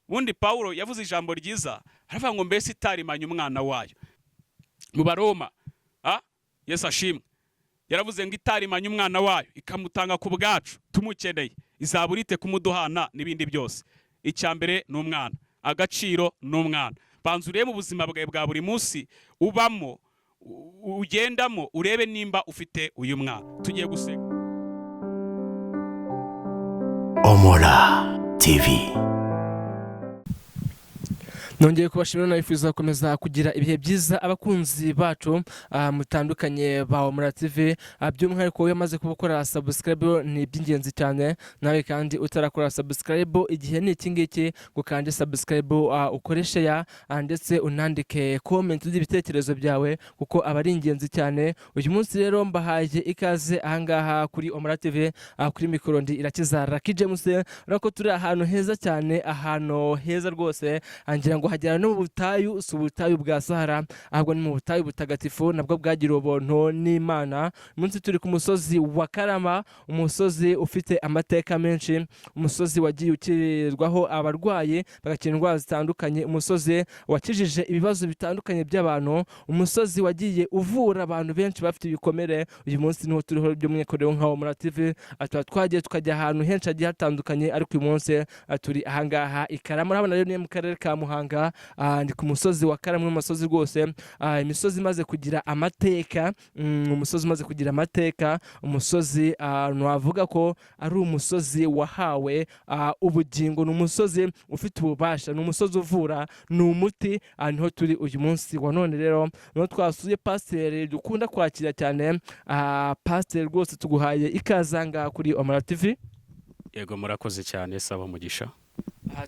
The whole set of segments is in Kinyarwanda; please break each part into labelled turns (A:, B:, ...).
A: ubundi Pawulo yavuze ijambo ryiza aravuga ngo mbese itarimanye umwana wayo mu Baroma. Yesu ashimwe. Yaravuze ngo itarimanye umwana wayo ikamutanga ku bwacu tumukeneye, izaburite kumuduhana n'ibindi byose. Icyambere ni umwana, agaciro ni umwana. Banza urebe mu buzima bwawe bwa buri munsi ubamo, ugendamo, urebe nimba ufite uyu mwana. Tugiye gusenga.
B: Omora TV.
C: Nongeye kubashimira nayifuza gukomeza kugira ibihe byiza abakunzi bacu mutandukanye ba Omora TV, by'umwihariko wowe yamaze kubukora subscribe ni iby'ingenzi cyane. Nawe kandi utarakora subscribe igihe ni iki ngiki, gukanda subscribe ukoreshe ya ndetse unandike comment y'ibitekerezo byawe kuko aba ari ingenzi cyane. Uyu munsi rero mbahaye ikaze ahangaha kuri Omora TV, kuri mikoro ndi Irakiza Lucky James. Urako turi ahantu heza cyane, ahantu heza rwose, angira ngo hagera no mu butayu, si ubutayu bwa Sahara ahubwo ni mu butayu butagatifu nabwo bwagiriwe ubuntu n'Imana. Umunsi turi ku musozi wa Karama, umusozi ufite amateka menshi, umusozi wagiye ukirirwaho abarwayi bagakira indwara zitandukanye, umusozi wakijije ibibazo bitandukanye by'abantu, umusozi wagiye uvura abantu benshi bafite ibikomere. Uyu munsi niho turiho by'umwihariko nka Omora TV, twagiye tukajya ahantu henshi hagiye hatandukanye, ariko uyu munsi turi ahangaha i Karama. Urabona rero ni mu karere ka Muhanga, ndi ku musozi wa Karama, mu masozi rwose, imisozi imaze kugira amateka, umusozi umaze kugira amateka, umusozi nwavuga ko ari umusozi wahawe ubugingo, ni umusozi ufite ububasha, ni umusozi uvura, ni umuti. Niho turi uyu munsi wa none. Rero niho twasuye pasiteri dukunda kwakira cyane. Pasiteri rwose tuguhaye ikazanga kuri Omora TV.
A: Yego murakoze cyane, saba umugisha.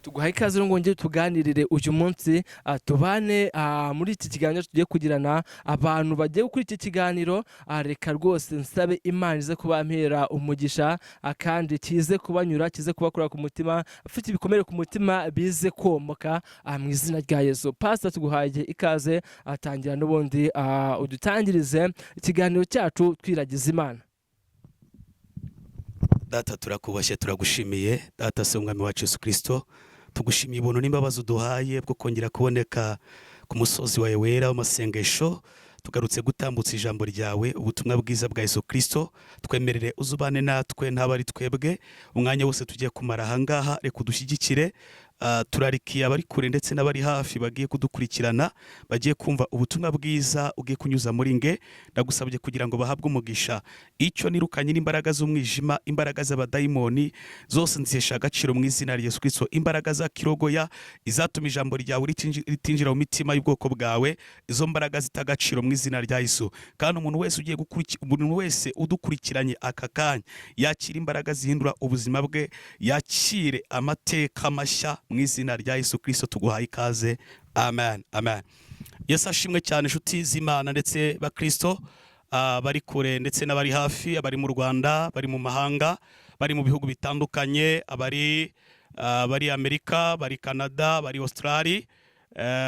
C: Tuguhaye ikaze ngo ngire tuganirire uyu munsi, tubane muri iki kiganiro tugiye kugirana. Abantu bagiye kuri iki kiganiro, reka rwose nsabe Imana ize kubampera umugisha, kandi kize kubanyura, kize kubakora ku mutima, afite ibikomere ku mutima bize komoka mu izina rya Yesu. Pastor tuguhaye ikaze, atangira n'ubundi udutangirize ikiganiro cyacu twiragiza Imana.
B: Data turakubashye, turagushimiye Data se umwami wacu Yesu Kristo, tugushimiye ubuntu n'imbabazi uduhaye bwo kongera kuboneka ku musozi wawe wera w'amasengesho. Tugarutse gutambutsa ijambo ryawe, ubutumwa bwiza bwa Yesu Kristo. Twemerere uzubane natwe ntabari twebwe umwanya wose tugiye kumara ahangaha, reka udushyigikire. Turarikiye abari kure ndetse n'abari hafi bagiye kudukurikirana, bagiye kumva ubutumwa bwiza ugiye kunyuza muri nge. Ndagusabye kugira ngo bahabwe umugisha. Icyo nirukanye n'imbaraga z'umwijima, imbaraga z'abadayimoni zose nzihesha agaciro mu izina rya Yesu Kristo. Imbaraga za kirogoya izatuma ijambo ryawe ritinjira mu mitima y'ubwoko bwawe, izo mbaraga zitagaciro mu izina rya Yesu. Kandi umuntu wese ugiye umuntu wese udukurikiranye aka kanya yakira imbaraga zihindura ubuzima bwe, yakire amateka mashya mu izina rya Yesu Kristo. Tuguhaye ikaze. Amen, amen. Yesu ashimwe cyane inshuti z'Imana ndetse ba Kristo, bari kure ndetse n'abari hafi, abari mu Rwanda, bari mu mahanga, bari mu bihugu bitandukanye, bari Amerika, bari Canada, bari Australia,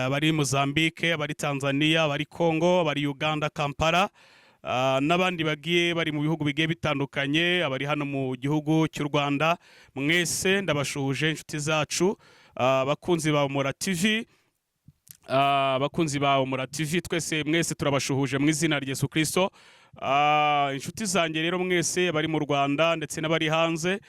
B: bari Mozambique, bari Tanzania, bari Congo, bari Uganda Kampala, n'abandi bagiye bari mu bihugu bigiye bitandukanye, abari hano mu gihugu cy'u Rwanda. Mwese ndabashuhuje inshuti zacu, bakunzi ba Omora TV, bakunzi ba Omora TV, twese mwese turabashuhuje mu izina rya Yesu Kristo. Inshuti zanjye rero mwese bari mu Rwanda ndetse n'abari hanze,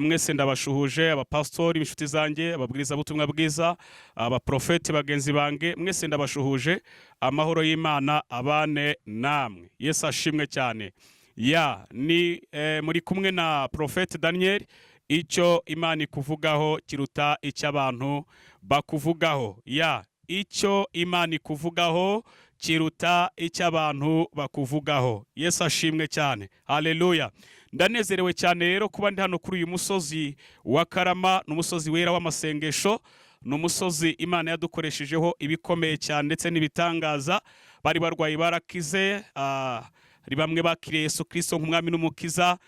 B: mwese ndabashuhuje. Abapastori inshuti zanjye, ababwiriza butumwa bwiza, abaprofeti bagenzi bange, mwese ndabashuhuje. Amahoro y'Imana abane namwe. Yesu ashimwe cyane. Ni muri kumwe na Prophet Daniel. Icyo Imana ikuvugaho kiruta icyo abantu bakuvugaho. Icyo Imana ikuvugaho kiruta icyo abantu bakuvugaho. Yesu ashimwe cyane. Haleluya. Ndanezerewe cyane rero kuba ndi hano kuri uyu musozi wa Karama, n'umusozi wera w'amasengesho, n'umusozi Imana yadukoreshejeho ibikomeye cyane ndetse n'ibitangaza. Bari barwayi barakize, hari bamwe bakiriye Yesu Kristo nk'umwami n'umukiza.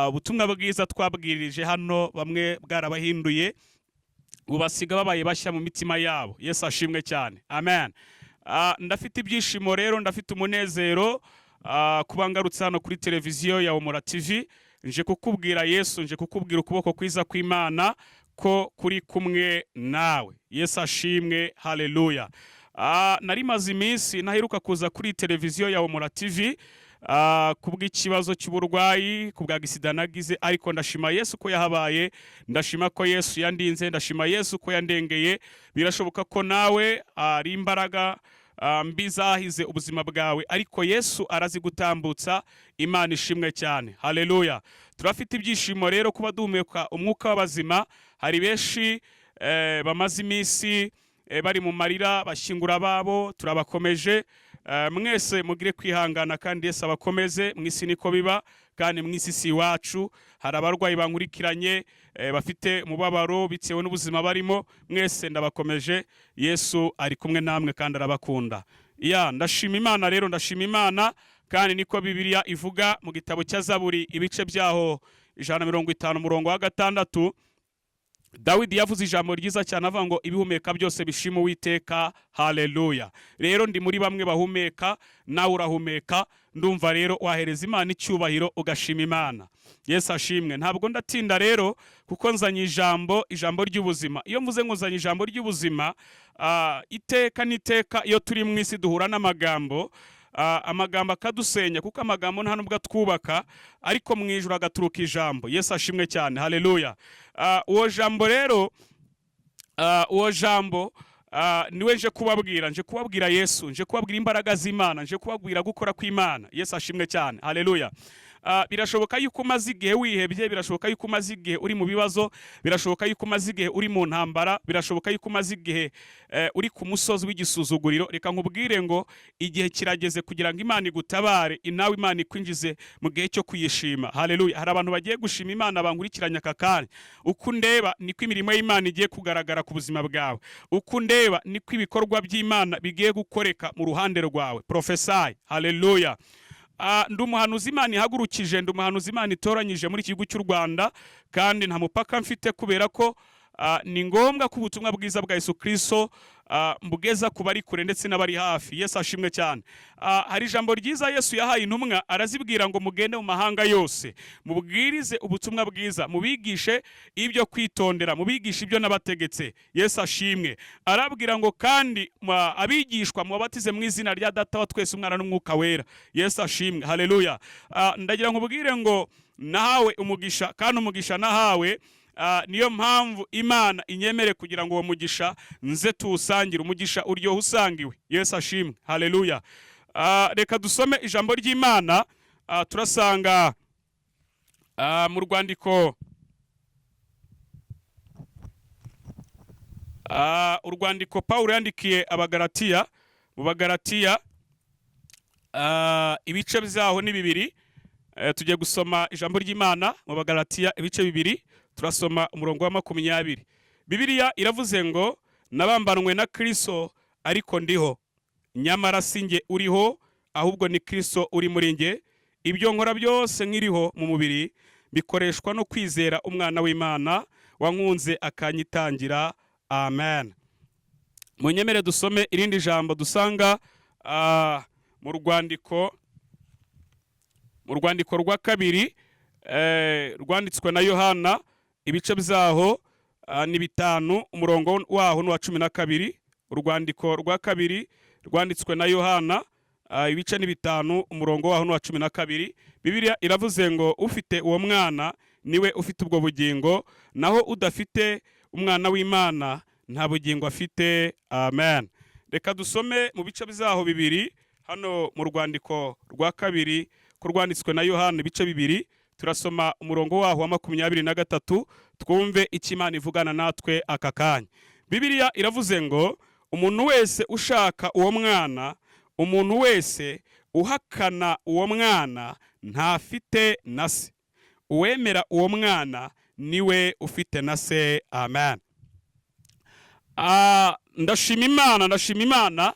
B: Ubutumwa bwiza twabwirije hano bamwe bwarabahinduye, ubasiga babaye bashya mu mitima yabo. Yesu ashimwe cyane. Amen. Ndafite ibyishimo rero, ndafite umunezero kuba ngarutse hano kuri televiziyo ya Omora TV. Nje kukubwira Yesu, nje kukubwira ukuboko kwiza kw'Imana
A: ko kuri kumwe nawe. Yesu ashimwe, haleluya. Nari maze iminsi ntaheruka kuza kuri televiziyo ya Omura TV kubw'ikibazo cy'uburwayi, kubwa gisida nagize, ariko ndashima Yesu ko yahabaye, ndashima ko Yesu yandinze, ndashima Yesu ko yandengeye. Birashoboka ko nawe ari imbaraga mbi zahize ubuzima bwawe, ariko Yesu arazi gutambutsa. Imana ishimwe cyane, haleluya. Turafite ibyishimo rero kuba duhumeka umwuka w'abazima. Hari benshi bamaze iminsi bari mu marira bashyingura babo, turabakomeje. Mwese mugire kwihangana kandi Yesu abakomeze. Mwisi niko biba, kandi mwisi si iwacu. Hari abarwayi bankurikiranye bafite umubabaro bitewe n'ubuzima barimo. Mwese ndabakomeje. Yesu ari kumwe namwe kandi arabakunda. Ndashima Imana rero, ndashima Imana, kandi niko Bibiliya ivuga mu gitabo cya Zaburi ibice byaho 150 umurongo wa 6. Dawidi yavuze ijambo ryiza cyane avuga ngo ibihumeka byose bishima Uwiteka, haleluya. Rero ndi muri bamwe bahumeka, nawe urahumeka. Ndumva rero wahereza Imana icyubahiro ugashima Imana. Yesu ashimwe. Ntabwo ndatinda rero kuko nzanye ijambo ry'ubuzima. Iyo mvuze ngo nzanye ijambo ry'ubuzima, iteka n'iteka iyo turi mu isi duhura n'amagambo, amagambo akadusenya, kuko amagambo nta nubwo atwubaka, ariko mu ijuru agaturuka ijambo. Yesu ashimwe cyane, haleluya. Uwo jambo rero, niwe nje kubabwira Yesu, nje kubabwira imbaraga z'Imana, nje kubabwira gukora kw'Imana. Yesu ashimwe cyane, haleluya. Birashoboka yuko umaze igihe wihebye, birashoboka yuko umaze igihe uri mu bibazo, birashoboka yuko umaze igihe uri mu ntambara, birashoboka yuko umaze igihe uri ku musozi w'igisuzuguriro. Reka nkubwire ngo igihe kirageze kugira ngo Imana igutabare, inawe Imana ikwinjize mu gihe cyo kuyishima, haleluya. Hari abantu bagiye gushima Imana bankurikiranye aka kanya. Uko ndeba niko imirimo y'Imana igiye kugaragara ku buzima bwawe, uko ndeba niko ibikorwa by'Imana bigiye gukoreka mu ruhande rwawe. Prophesy, haleluya. Ndi umuhanuzi Imana ihagurukije, ndi umuhanuzi Imana itoranyije muri iki gihugu cy'u Rwanda, kandi nta mupaka mfite, kubera ko ni ngombwa ko ubutumwa bwiza bwa Yesu Kristo mbugeza ku bari kure ndetse n'abari hafi. Yesu ashimwe cyane. Hari ijambo ryiza Yesu yahaye intumwa, arazibwira ngo mugende mu mahanga yose, mubwirize ubutumwa bwiza, mubigishe ibyo kwitondera, mubigishe ibyo nabategetse. Yesu ashimwe. Arabwira ngo kandi abigishwa mubabatize mu izina rya Data wa twese, Umwana n'Umwuka wera. Yesu ashimwe, haleluya. Ndagira ngo mubwire ngo nahawe umugisha, kandi umugisha nahawe niyo mpamvu Imana inyemere kugira ngo uwo mugisha nze tuwusangire, umugisha uryoha usangiwe. Yesu ashimwe, haleluya. Reka dusome ijambo ry'Imana. Turasanga mu urwandiko Pawulo yandikiye Abagalatiya, mu Bagalatiya ibice byaho ni 2. Tugiye gusoma ijambo ry'Imana mu Bagalatiya ibice 2. Turasoma umurongo wa 20. Bibiliya iravuze ngo nabambanwe na Kristo, ariko ndiho, nyamara sinjye uriho, ahubwo ni Kristo uri muri nge. Ibyo nkora byose nkiriho mu mubiri bikoreshwa no kwizera Umwana w'Imana wankunze akanyitangira. Amen. Munyemere dusome irindi jambo dusanga mu rwandiko rwa 2 rwanditswe na Yohana ibice byaho ni 5 umurongo waho n'uwa 12. Urwandiko rwa 2 rwanditswe na Yohana ibice ni 5 umurongo waho n'uwa 12. Bibiliya iravuze ngo ufite uwo mwana niwe ufite ubwo bugingo, naho udafite Umwana w'Imana nta bugingo afite. Amen. Reka dusome mu bice byaho 2 hano mu rwandiko rwa 2 kurwanditswe na Yohana ibice 2. Turasoma umurongo waho wa 23, twumve icyo Imana ivugana natwe aka kanya. Bibiliya iravuze ngo umuntu wese ushaka uwo mwana, umuntu wese uhakana uwo mwana ntafite na se. Uwemera uwo mwana niwe ufite na se. Amen. Ndashima Imana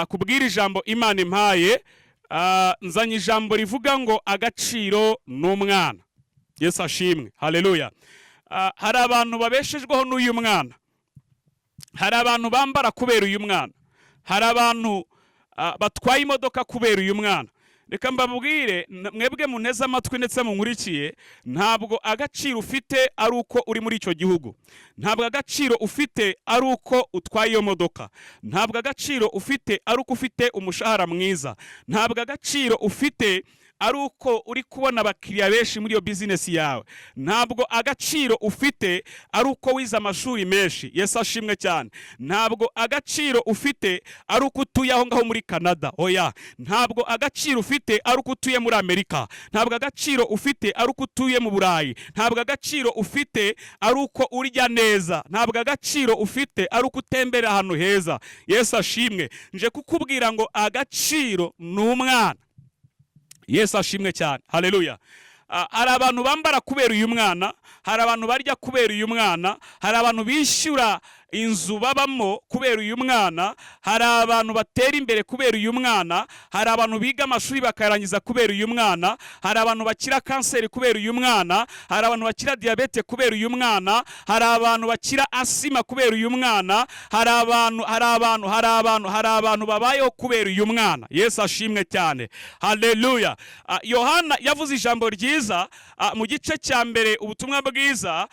A: kubwira ijambo Imana impaye. Nzanye ijambo rivuga ngo agaciro n'umwana. Yesu ashimwe, haleluya. Hari abantu babeshejweho n'uyu mwana, hari abantu bambara kubera uyu mwana, hari abantu batwaye imodoka kubera uyu mwana. reka mbabwire mwebwe munteze amatwi ndetse munkurikiye, ntabwo agaciro ufite ari uko uri muri icyo gihugu, ntabwo agaciro ufite ari uko utwaye iyo modoka, ntabwo agaciro ufite ari uko ufite umushahara mwiza, ntabwo agaciro ufite ari uko uri kubona abakiriya benshi muri iyo bizinesi yawe, ntabwo agaciro ufite ari uko wize amashuri menshi. Yesu ashimwe cyane. Ntabwo agaciro ufite ari uko utuye aho ngaho muri Canada, oya. Ntabwo agaciro ufite ari uko utuye muri Amerika, ntabwo agaciro ufite ari uko utuye mu Burayi, ntabwo agaciro ufite ari uko urya neza, ntabwo agaciro ufite ari uko utembera ahantu heza. Yesu ashimwe. Nje kukubwira ngo agaciro ni umwana. Yesu ashimwe cyane. Haleluya. Hari abantu bambara kubera uyu mwana, hari abantu barya kubera uyu mwana, hari abantu bishyura inzu babamo kubera uyu mwana, hari abantu batera imbere kubera uyu mwana, hari abantu biga amashuri bakarangiza kubera uyu mwana, hari abantu bakira kanseri kubera uyu mwana, hari abantu bakira diabete kubera uyu mwana, hari abantu bakira asima kubera uyu mwana, hari abantu babayeho kubera uyu mwana. Yesu ashimwe cyane. Haleluya. Yohana yavuze ijambo ryiza mu gice cya mbere ubutumwa bwiza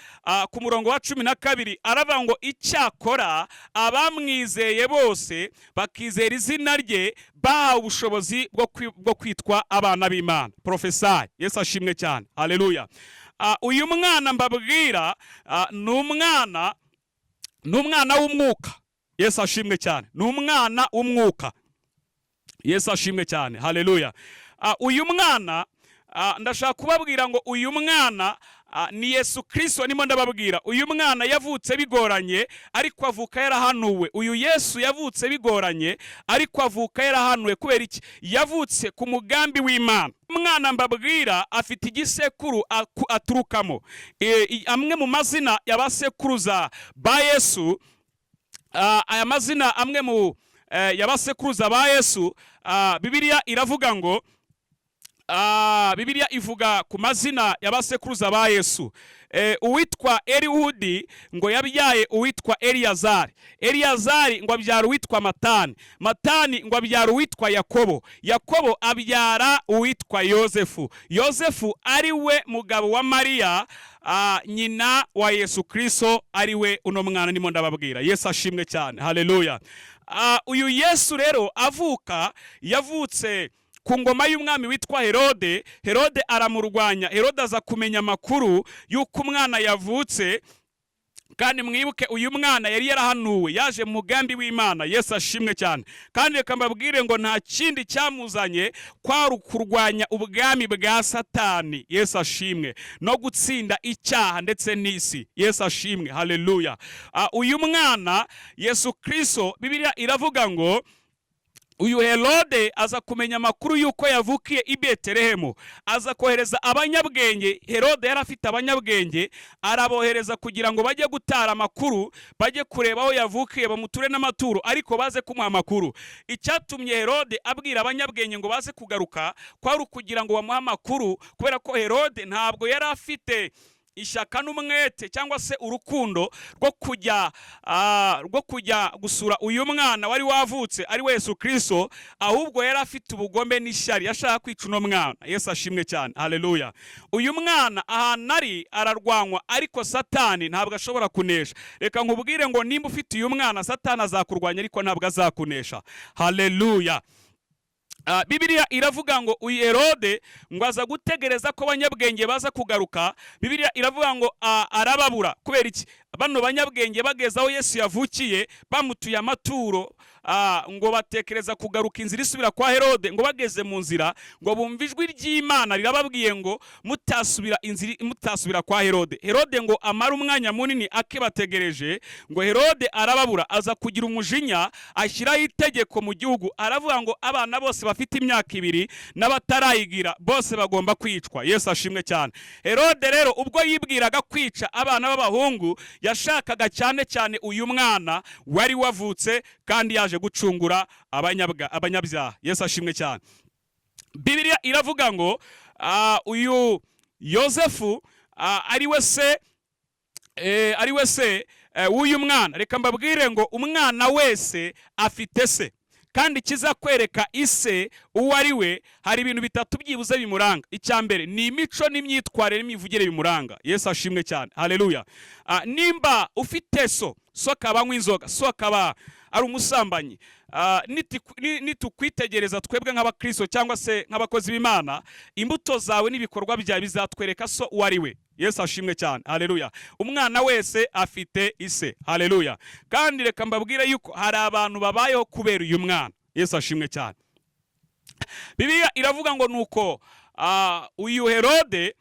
A: ku murongo wa 12, aravuga ngo icyakora abamwizeye bose bakizera izina rye bahawe ubushobozi bwo kwitwa abana b'Imana. Profesari. Yesu ashimwe cyane. Haleluya. Uyu mwana mbabwira ni umwana w'umwuka. Yesu ashimwe cyane. Ni umwana w'umwuka. Yesu ashimwe cyane. Haleluya. Uyu mwana ndashaka kubabwira ngo uyu mwana ni Yesu Kristo. Nimo ndababwira uyu mwana yavutse bigoranye ariko avuka yarahanuwe. Uyu Yesu yavutse bigoranye ariko avuka yarahanuwe. Kubera iki? Yavutse ku mugambi w'Imana. Umwana mbabwira afite igisekuru aturukamo. Amwe mu mazina y'abasekuruza ba Yesu, aya mazina amwe mu y'abasekuruza ba Yesu, Bibiliya iravuga ngo Bibiliya ivuga ku mazina y'abasekuruza ba Yesu. Uwitwa Elihudi ngo yabyaye uwitwa Eliyazari, Eliyazari ngo abyara uwitwa Matani, Matani ngo abyara uwitwa Yakobo, Yakobo abyara uwitwa Yosefu, Yosefu ari we mugabo wa Mariya nyina wa Yesu Kristo, ari we uno mwana nimo ndababwira. Yesu ashimwe cyane. Haleluya. Uyu Yesu rero avuka, yavutse ku ngoma y'umwami witwa Herode. Herode aramurwanya. Herode aza kumenya amakuru y'uko umwana yavutse, kandi mwibuke uyu mwana yari yarahanuwe, yaje mu mugambi w'Imana. Yesu ashimwe cyane. Kandi reka mbabwire ngo nta kindi cyamuzanye kwari kurwanya ubwami bwa Satani. Yesu ashimwe. No gutsinda icyaha ndetse n'isi. Yesu ashimwe. Haleluya. Uyu mwana Yesu Kristo, Bibiliya iravuga ngo uyu Herode aza kumenya amakuru y'uko yavukiye i Betelehemu, aza kohereza abanyabwenge. Herode yari afite abanyabwenge, arabohereza kugira ngo bajye gutara amakuru, bajye kureba aho yavukiye, bamuture n'amaturo, ariko baze kumuha amakuru. Icyatumye Herode abwira abanyabwenge ngo baze kugaruka kwari ukugira ngo bamuhe amakuru, kubera ko Herode ntabwo yari afite ishyaka n'umwete cyangwa se urukundo rwo kujya gusura uyu mwana wari wavutse ari we Yesu Kristo, ahubwo yari afite ubugombe n'ishyari, yashaka kwica uno mwana. Yesu ashimwe cyane. Haleluya. Uyu mwana ahantu ari ararwanywa, ariko Satani ntabwo ashobora kunesha. Reka nkubwire ngo nimba ufite uyu mwana, Satani azakurwanya ariko ntabwo azakunesha. Haleluya. Bibiliya iravuga ngo uyu Herode ngo aza gutegereza ko abanyabwenge baza kugaruka. Bibiliya iravuga ngo arababura. Kubera iki? Bano banyabwenge bageze aho Yesu yavukiye, bamutuye amaturo, ngo batekereza kugaruka inzira isubira kwa Herode. Ngo bageze mu nzira, ngo bumva ijwi ry'Imana rirababwiye ngo mutasubira kwa Herode. Herode ngo amara umwanya munini akibategereje, ngo Herode arababura, aza kugira umujinya, ashyiraho itegeko mu gihugu, aravuga ngo abana bose bafite imyaka 2 n'abatarayigira bose bagomba kwicwa. Yesu ashimwe cyane. Herode rero ubwo yibwiraga kwica abana b'abahungu, yashakaga cyane cyane uyu mwana wari wavutse kandi yaje gucungura abanyabyaha. Yesu ashimwe cyane. Bibiliya iravuga ngo uyu Yosefu ari we se w'uyu mwana. Reka mbabwire ngo umwana wese afite se, kandi kizakwereka ise uwo ari we, hari ibintu bitatu byibuze bimuranga. Icya mbere ni imico n'imyitwarire n'imivugire bimuranga. Yesu ashimwe cyane, haleluya. Nimba ufite so akaba anywa inzoga, so akaba ari umusambanyi, nitukwitegereza twebwe nk'abakristo cyangwa se nk'abakozi b'Imana, imbuto zawe n'ibikorwa byawe bizatwereka so uwo ari we. Yesu ashimwe cyane, haleluya. Umwana wese afite ise, haleluya. Kandi reka mbabwire yuko hari abantu babayeho kubera uyu mwana. Yesu ashimwe cyane. Bibiliya iravuga ngo nuko uyu Herode,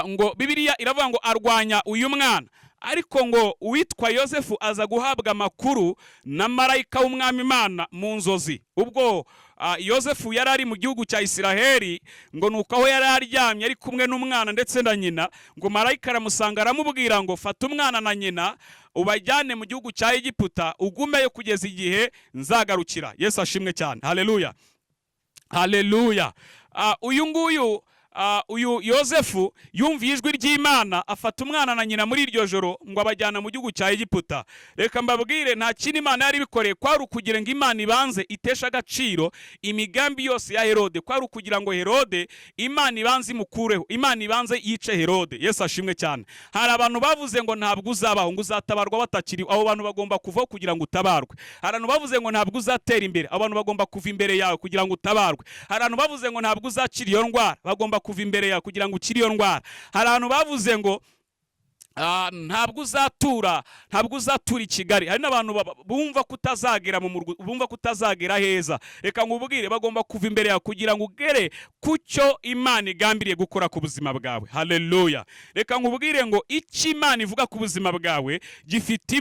A: ngo Bibiliya iravuga ngo arwanya uyu mwana, ariko ngo uwitwa Yosefu aza guhabwa amakuru na marayika w'umwami Imana mu nzozi. Ubwo Yosefu yari ari mu gihugu cya Isiraheli, ngo nuko aho yari aryamye ari kumwe n'umwana ndetse na nyina, ngo marayika aramusanga aramubwira ngo fata umwana na nyina ubajyane mu gihugu cya Egiputa, ugumeyo kugeza igihe nzagarukira. Yesu ashimwe cyane, haleluya, haleluya. Uyu Yosefu yumviye ijwi ry'Imana, afata umwana na nyina muri iryo joro ngo abajyana mu gihugu cya Egiputa. Reka mbabwire, nta kintu Imana yari bikoreye, kwari ukugira ngo Imana ibanze itesha agaciro imigambi yose ya Herode, kwari ukugira ngo Herode Imana ibanze imukureho, Imana ibanze yice Herode. Yesu ashimwe cyane. Hari abantu bavuze ngo ntabwo uzabaho, ngo uzatabarwa batakiri, abo bantu bagomba kuvaho kugira ngo utabarwe. Hari abantu bavuze ngo ntabwo uzatera imbere, abo bantu bagomba kuva imbere yawe kugira ngo utabarwe. Hari abantu bavuze ngo ntabwo uzakira iyo ndwara, bagomba kuva imbere yawe kugira ngo ukire iyo ndwara. Hari abantu bavuze ngo ntabwo uzatura i Kigali. Hari n'abantu bumva kutazagera mu murwa, bumva kutazagera heza. Reka nkubwire, bagomba kuva imbere yawe kugira ngo ugere kucyo Imana igambiriye gukora ku buzima bwawe. Haleluya. Reka nkubwire ngo icyo Imana ivuga ku buzima bwawe gifite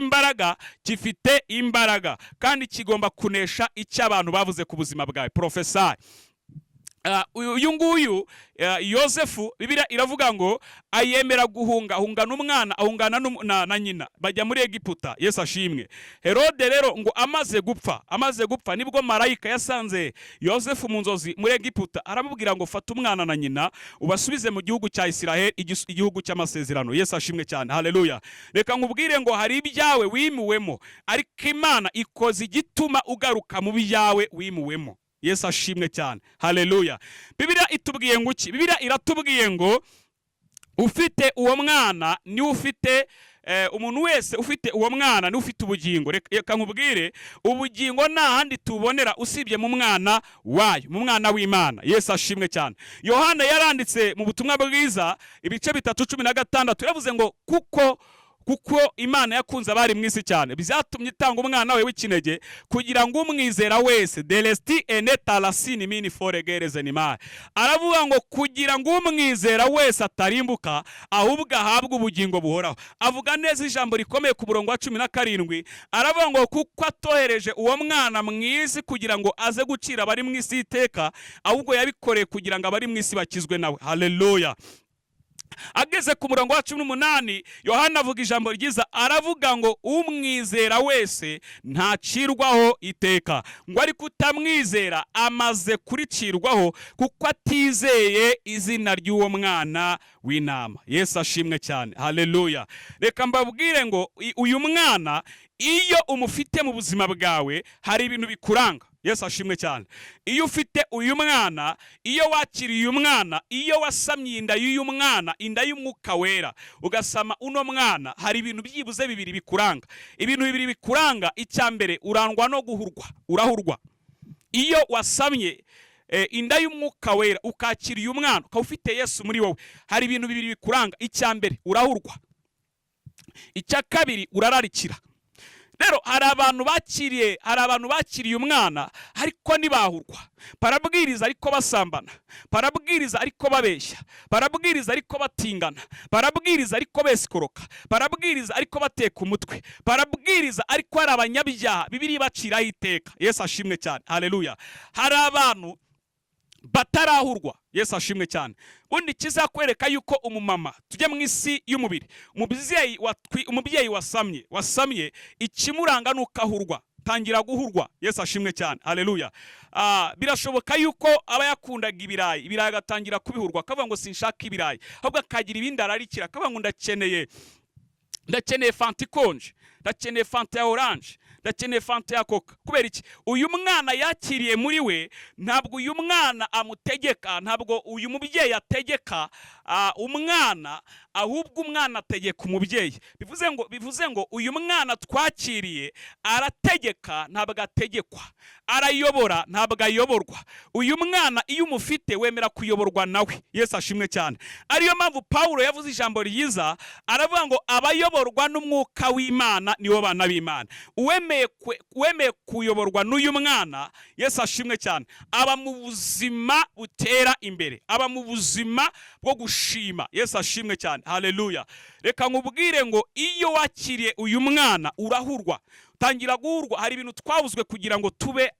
A: imbaraga kandi kigomba kunesha icyo abantu bavuze ku buzima bwawe. Professor uyu nguyu Yosefu, Bibiliya iravuga ngo ayemera guhunga n'umwana, ahungana na nyina, bajya muri Egiputa. Yesu ashimwe. Herode rero ngo amaze gupfa nibwo marayika yasanze Yosefu mu nzozi muri Egiputa, aramubwira ngo fata umwana na nyina ubasubize mu gihugu cya Isiraheli, igihugu cy'amasezerano. Yesu ashimwe cyane, haleluya. Reka nkubwire ngo hari ibyawe wimuwemo, ariko Imana ikoze igituma ugaruka mu byawe wimuwemo. Yesu ashimwe cyane, haleluya. Bibiliya itubwiye ngo iki? Bibiliya iratubwiye ngo ufite uwo mwana ni ufite umuntu wese ufite uwo mwana ni ufite ubugingo. Reka nkubwire, ubugingo nta handi tubonera usibye mu mwana wayo, mu mwana w'Imana. Yesu ashimwe cyane. Yohana yaranditse mu butumwa bwiza ibice 3:16, yavuze ngo kuko Imana yakunze abari mu isi cyane, bizatumye itanga umwana we w'ikinege, kugira ngo umwizera wese delesti enetarasini mini foregereze nimari. Aravuga ngo kugira ngo umwizera wese atarimbuka, ahubwo ahabwe ubugingo buhoraho. Avuga neza ijambo rikomeye ku murongo wa 17, aravuga ngo kuko atohereje uwo mwana mu isi kugira ngo aze gucira abari mu isi iteka, ahubwo yabikoreye kugira ngo abari mu isi bakizwe nawe. Haleluya. Ageze ku murongo wa 18, Yohana avuga ijambo ryiza, aravuga ngo umwizera wese ntacirwaho iteka, ngo ariko utamwizera amaze kuricirwaho kuko atizeye izina ry'uwo mwana w'intama. Yesu ashimwe cyane, haleluya. Reka mbabwire ngo uyu mwana iyo umufite mu buzima bwawe hari ibintu bikuranga. Yesu ashimwe cyane. Iyo ufite uyu mwana, iyo wakiriye uyu mwana, iyo wasamye inda y'uyu mwana, inda y'Umwuka Wera, ugasama uno mwana, hari ibintu byibuze bibiri bikuranga. Ibintu bibiri bikuranga, icya mbere urangwa no urahurwa. Iyo wasamye inda y'Umwuka Wera ukakira uyu mwana, ukaba ufite Yesu muri wowe, hari ibintu bibiri bikuranga. Icya mbere urahurwa, icya kabiri urararikira. Rero hari abantu bakiriye umwana ariko ntibahurwa. Barabwiriza ariko basambana, barabwiriza ariko babeshya, barabwiriza ariko batingana, barabwiriza ariko besikoroka, barabwiriza ariko bateka umutwe, barabwiriza ariko ari abanyabyaha, Bibiliya baciraho iteka. Yesu ashimwe cyane, haleluya. Hari abantu batarahurwa. Yesu ashimwe cyane. Undi kizakwereka yuko umumama, tujye mu isi y'umubiri, umubyeyi wasamye ikimuranga nuko ahurwa, tangira guhurwa. Yesu ashimwe cyane, haleluya. Birashoboka yuko aba yakundaga ibirayi agatangira kubihurwa, akavuga ngo sinshaka ibirayi, ahubwo akagira ibindi ararikira, akavuga ngo ndakeneye fanta ikonje, ndakeneye fanta ya oranje, ndakeneye fanta ya coca. Kubera iki? Uyu mwana yakiriye muri we, ntabwo uyu mwana amutegeka, ntabwo uyu mubyeyi ategeka umwana, ahubwo umwana ategeka umubyeyi. Bivuze ngo uyu mwana twakiriye arategeka, ntabwo ategekwa, arayobora, ntabwo ayoborwa. Uyu mwana iyo umufite wemera kuyoborwa nawe. Yesu ashimwe cyane. Ariyo mpamvu Pawulo yavuze ijambo ryiza, aravuga ngo abayoborwa n'umwuka w'Imana nibo bana b'Imana. Uwemeye kuyoborwa n'uyu mwana, Yesu ashimwe cyane, aba mu buzima butera imbere, aba mu buzima bwo gushima. Yesu ashimwe cyane. Haleluya. Reka nkubwire ngo iyo wakiriye uyu mwana urahurwa, utangira guhurwa. Hari ibintu twabuzwe kugira ngo tube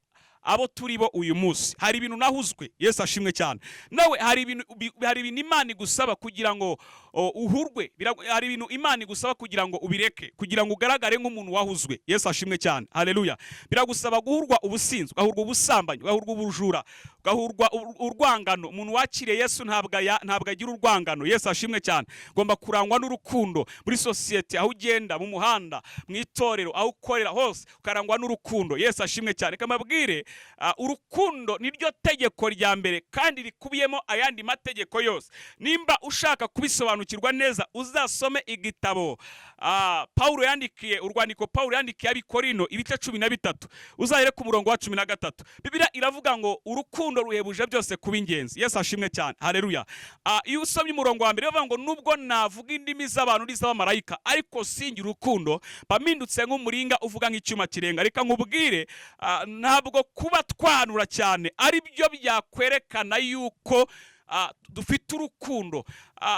A: abo turi bo uyu munsi. Hari ibintu nahuzwe. Yesu ashimwe cyane. Nawe hari ibintu Imana igusaba kugira ngo uhurwe. Hari ibintu Imana igusaba kugira ngo ubireke, kugira ngo ugaragare nk'umuntu wahuzwe. Yesu ashimwe cyane. Haleluya. Biragusaba guhurwa ubusinzi, ugahurwa ubusambanyi, ugahurwa ubujura, ugahurwa urwangano. Umuntu wakiriye Yesu ntabwo agira urwangano. Yesu ashimwe cyane. Ugomba kurangwa n'urukundo muri sosiyete, aho ugenda, mu muhanda, mu itorero, aho ukorera hose ukarangwa n'urukundo. Yesu ashimwe cyane. Kamabwire, urukundo niryo tegeko rya mbere kandi rikubiyemo ayandi mategeko yose. Nimba ushaka kubisobanukirwa neza, uzasome igitabo urwandiko Pawulo yandikiye Abikorino ibice 13, uzahere ku murongo wa 13. Bibiliya iravuga ngo urukundo ruhebuje byose kuba ingenzi. Yesu ashimwe cyane. Haleluya. Iyo usomye umurongo wa mbere bavuga ngo nubwo navuga indimi z'abantu n'iz'abamarayika, ariko singira urukundo bamindutse nk'umuringa uvuga nk'icyuma kirenga. Reka nkubwire, ntabwo kuba twanura cyane ari byo byakwerekana yuko dufite urukundo.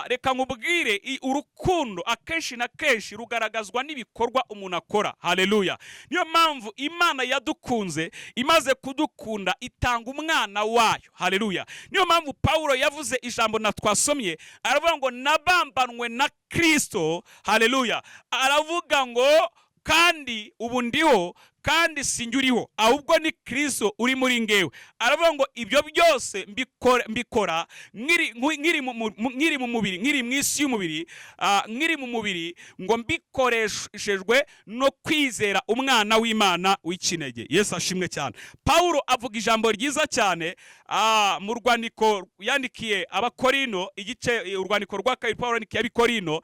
A: Reka nkubwire, urukundo akenshi na kenshi rugaragazwa n'ibikorwa umuntu akora. Haleluya. Niyo mpamvu Imana yadukunze, imaze kudukunda itanga umwana wayo. Haleluya. Niyo mpamvu Pawulo yavuze ijambo na twasomye, aravuga ngo nabambanwe na Kristo. Haleluya. Aravuga ngo kandi ubu ndiho, kandi sinjuriho, ahubwo ni Kristo uri muri ngewe. Aravuga ngo ibyo byose mbikora nkiri mu mubiri, nkiri mu isi y'umubiri, nkiri mu mubiri, ngo mbikoreshejwe no kwizera umwana w'Imana w'ikinege. Yesu ashimwe cyane. Pawulo avuga ijambo ryiza cyane mu rwandiko yandikiye Abakorino, urwandiko rwa kabiri Pawulo yandikiye Abikorino,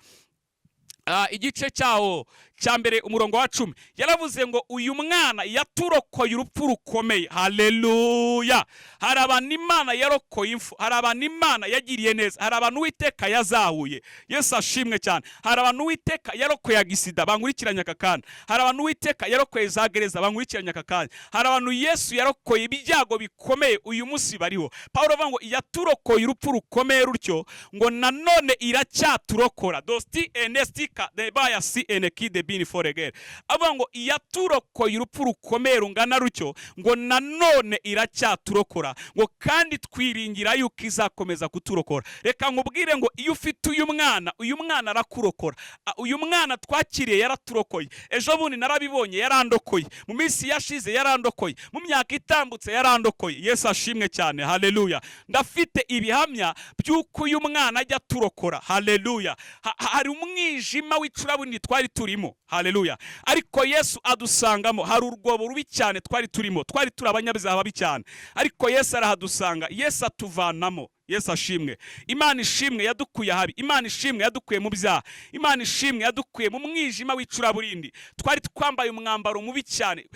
A: igice cyaho cya mbere umurongo wa 10. Yaravuze ngo uyu mwana yaturokoye urupfu rukomeye. Haleluya. Hari abantu Imana yarokoye impfu, hari abantu Imana yagiriye neza, hari abantu Uwiteka yazahuye. Yesu ashimwe cyane. Hari abantu Uwiteka yarokoye agisida bankurikiranye aka kanya, hari abantu Uwiteka yarokoye za gereza bankurikiranye aka kanya, hari abantu Yesu yarokoye ibyago bikomeye uyu munsi bariho. Pawulo avuga ngo yaturokoye urupfu rukomeye rutyo ngo nanone iracyaturokora. Dosti enestika de baya si eneki de bini foregere. Avuga ngo yaturokoye urupfu rukomeye rungana rutyo ngo nanone iracyaturokora, ngo kandi twiringira yuko izakomeza kuturokora. Reka nkubwire ngo iyo ufite uyu mwana arakurokora. Uyu mwana twakiriye yaraturokoye. Ejo bundi narabibonye, yarandokoye. Mu minsi yashize yarandokoye, mu myaka itambutse yarandokoye. Yesu ashimwe cyane. Haleluya. Ndafite ibihamya by'uko uyu mwana ajya turokora. Haleluya. Hari umwijima w'icurabundi twari turimo. Haleluya. Ariko Yesu adusangamo. Hari urwobo rubi cyane twari turimo, twari turi abanyabyaha babi cyane, ariko Yesu arahadusanga. Yesu atuvanamo. Yesu ashimwe. Imana ishimwe yadukuye habi, Imana ishimwe yadukuye mu byaha, Imana ishimwe yadukuye mu mwijima w'icuraburindi. Twari twambaye umwambaro mubi cyane,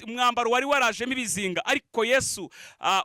A: umwambaro wari warajemo ibizinga, ariko Yesu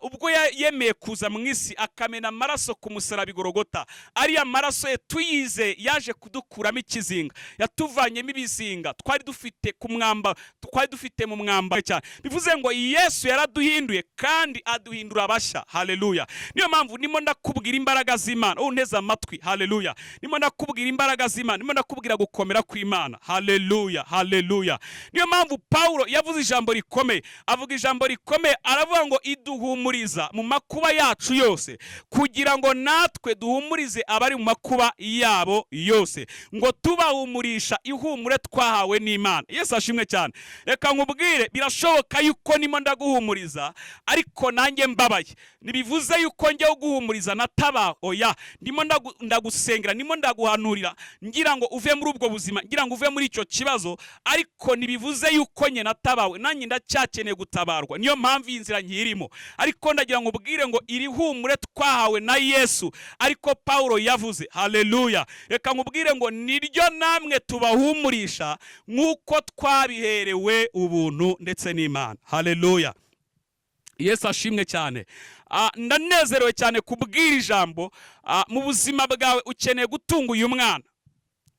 A: ubwo yemeye kuza mu isi akamena amaraso ku musaraba Igorogota, ariya maraso ye tuyize yaje kudukuramo ikizinga, yatuvanyemo ibizinga twari dufite ku mwambaro, twari dufite mu mwambaro cyane. Bivuze ngo Yesu yaraduhinduye kandi aduhindura abashya. Haleluya. Niyo mpamvu nimo ndakubwira imbaraga z'Imana. Uneza amatwi. Haleluya. Nimo ndakubwira imbaraga z'Imana, nimo ndakubwira gukomera kw'Imana. Haleluya. Haleluya. Niyo mpamvu Pawulo yavuze ijambo rikomeye, avuga ijambo rikomeye, aravuga ngo iduhumuriza mu makuba yacu yose, kugira ngo natwe duhumurize abari mu makuba yabo yose, ngo tubahumurisha ihumure twahawe n'Imana. Yesu ashimwe cyane. Reka nkubwire, birashoboka yuko nimo ndaguhumuriza ariko nanjye mbabaye, ntibivuze yuko njyewe guhumuriza nataba oya, ndimo ndagusengera, ndimo ndaguhanurira ngira ngo uve muri ubwo buzima, ngira ngo uve muri icyo kibazo, ariko ntibivuze yuko nye natabawe, nanjye ndacyakeneye gutabarwa, niyo mpamvu iyi nzira nkirimo. Ariko ndagira ngo ubwire ngo iri humure twahawe na Yesu, ariko Paulo yavuze, haleluya, reka nkubwire ngo niryo namwe tubahumurisha nk'uko twabiherewe ubuntu ndetse n'Imana. Haleluya, Yesu ashimwe cyane. Ndanezerewe cyane kubwira ijambo. Mu buzima bwawe ukeneye gutunga uyu mwana.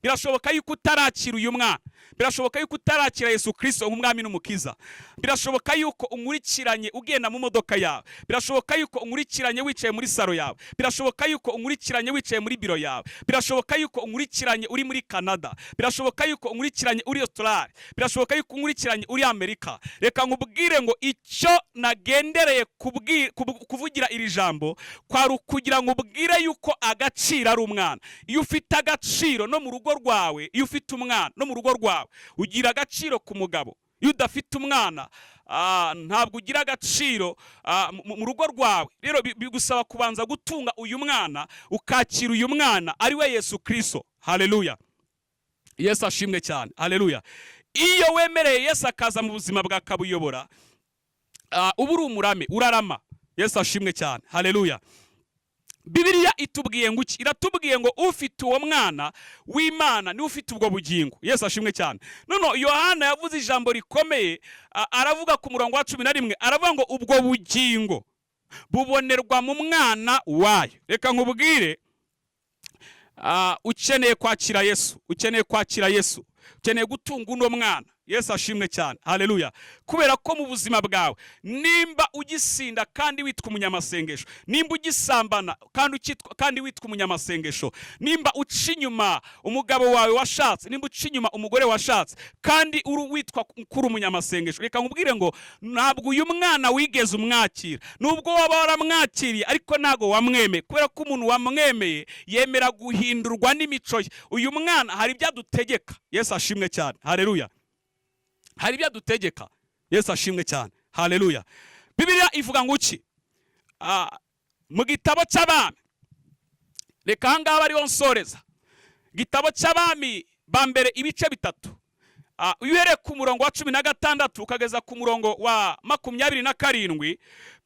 A: Birashoboka yuko utarakira uyu mwana, birashoboka yuko utarakira Yesu Kristo nk'umwami n'umukiza, birashoboka yuko unkurikiranye ugenda mu modoka yawe, birashoboka yuko unkurikiranye wicaye muri saro yawe, birashoboka yuko unkurikiranye wicaye muri biro yawe, birashoboka yuko unkurikiranye uri muri Canada, birashoboka yuko unkurikiranye uri Australia, birashoboka yuko unkurikiranye uri Amerika. Reka nkubwire ngo icyo nagendereye kuvugira iri jambo kwari ukugira ngo ubwire yuko agaciro ari umwana. Iyo ufite agaciro no mu rugo rwawe, iyo ufite umwana no mu rugo rwawe ugira agaciro ku mugabo. Iyo udafite umwana ntabwo ugira agaciro mu rugo rwawe. Rero bigusaba kubanza gutunga uyu mwana, ukakira uyu mwana ari we Yesu Kristo. Haleluya, Yesu ashimwe cyane. Haleluya. Iyo wemereye Yesu akaza mu buzima bwa kabuyobora, uba uri umurame, urarama. Yesu ashimwe cyane. Haleluya. Bibiliya itubwiye ngo iki? Iratubwiye ngo ufite uwo mwana w'Imana ni ufite ubwo bugingo. Yesu ashimwe cyane. None Yohana yavuze ijambo rikomeye, aravuga ku murongo wa 11, aravuga ngo ubwo bugingo bubonerwa mu mwana wayo. Reka nkubwire, ukeneye kwakira Yesu, ukeneye kwakira Yesu, ukeneye gutunga uno mwana. Yesu ashimwe cyane. Haleluya. Kubera ko mu buzima bwawe nimba ugisinda kandi witwa umunyamasengesho, nimba ugisambana kandi witwa umunyamasengesho, nimba uca inyuma umugabo wawe washatse, nimba uca inyuma umugore washatse kandi witwa kuri umunyamasengesho, reka nkubwire ngo ntabwo uyu mwana wigeze umwakira. Nubwo waba waramwakiriye ariko ntago wamwemeye, kubera ko umuntu wamwemeye yemera guhindurwa n'imico ye. Uyu mwana hari ibyo adutegeka. Yesu ashimwe cyane. Haleluya. Hari ibyo adutegeka. Yesu ashimwe cyane. Haleluya. Bibiliya ivuga ngo iki? Mu gitabo cy'Abami, reka ahangaha ariho nsoreza, gitabo cy'Abami ba mbere ibice 3, uhereye ku murongo wa 16 ukageza ku murongo wa 27,